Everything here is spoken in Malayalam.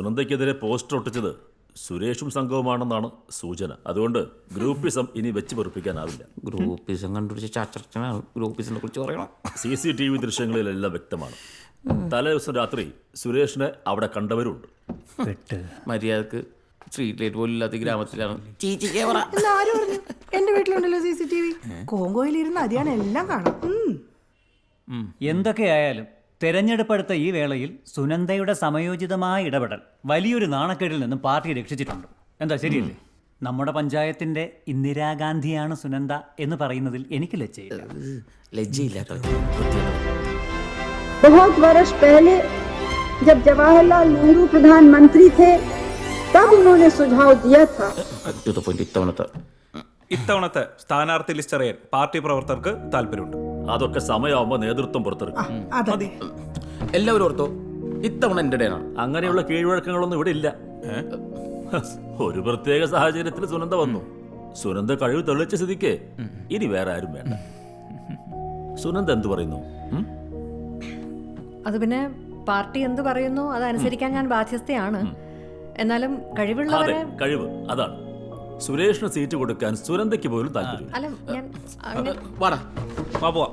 സുനന്ദയ്ക്കെതിരെ പോസ്റ്റർ ഒട്ടിച്ചത് സുരേഷും സംഘവുമാണെന്നാണ് സൂചന. അതുകൊണ്ട് ഗ്രൂപ്പിസം ഇനി വെച്ച് പൊറുപ്പിക്കാനാവില്ല. ഗ്രൂപ്പിസം കണ്ടുപിടിച്ച ചാച്ചനാണ് ഗ്രൂപ്പിസിനെ കുറിച്ച് പറയണം. CCTV ദൃശ്യങ്ങളിലെല്ലാം വ്യക്തമാണ്. തലേദിവസം രാത്രി സുരേഷിനെ അവിടെ കണ്ടവരുണ്ട്. മര്യാദക്ക് സ്ട്രീറ്റ് ലൈറ്റ് പോലും ഇല്ലാത്ത ഗ്രാമത്തിലാണ് ചീച്ചിക്കേ പറ. ആരും പറഞ്ഞു? എന്റെ വീട്ടിലുണ്ടല്ലോ CCTV. കോങ്കോയിലിരുന്ന് അതിയാണ് എല്ലാം കാണാം. എന്തൊക്കെയായാലും തെരഞ്ഞെടുപ്പെടുത്ത ഈ വേളയിൽ സുനന്ദയുടെ സമയോചിതമായ ഇടപെടൽ വലിയൊരു നാണക്കേടിൽ നിന്നും പാർട്ടി രക്ഷിച്ചിട്ടുണ്ട്. എന്താ ശരിയല്ലേ? നമ്മുടെ പഞ്ചായത്തിന്റെ ഇന്ദിരാഗാന്ധിയാണ് സുനന്ദ എന്ന് പറയുന്നതിൽ എനിക്ക് ലജ്ജയില്ല. ലജ്ജയില്ലാട്ടോ. बहुत वर्ष पहले जब जवाहरलाल नेहरू प्रधानमंत्री थे तब उन्होंने सुझाव दिया था. ഇത്തവണത്തെ സ്ഥാനാർത്ഥി ലിസ്റ്റ് അറിയാൻ പാർട്ടി പ്രവർത്തകർക്ക് താല്പര്യമുണ്ട്. അതൊക്കെ സമയമാകുമ്പോൾ നേതൃത്വം പുറത്തിറക്കും. അതെ. എല്ലാവരും ഓർത്തോ, ഇത്തവണ എൻ്റെ ഡേനാണ്. അങ്ങനെയുള്ള കീഴ്വഴക്കങ്ങളൊന്നും ഇവിടെ ഇല്ല. ഒരു പ്രത്യേക സാഹചര്യത്തിൽ സുനന്ദ വന്നു. സുനന്ദ കഴിവ് തെളിയിച്ച സ്ഥിതിക്ക് ഇനി വേറെ ആരും വേണ്ട. സുനന്ദ എന്തു പറയുന്നു? അത് പിന്നെ പാർട്ടി എന്ത് പറയുന്നു അതനുസരിക്കാൻ ഞാൻ ബാധ്യസ്ഥയാണ്. എന്നാലും കഴിവുള്ളവരെ കഴിവ് അതാണ്. സുരേഷിന് സീറ്റ് കൊടുക്കാൻ സുനന്ദയ്ക്ക് പോലും താല്പര്യം. അല്ല ഞാൻ വാടാ പോവാ.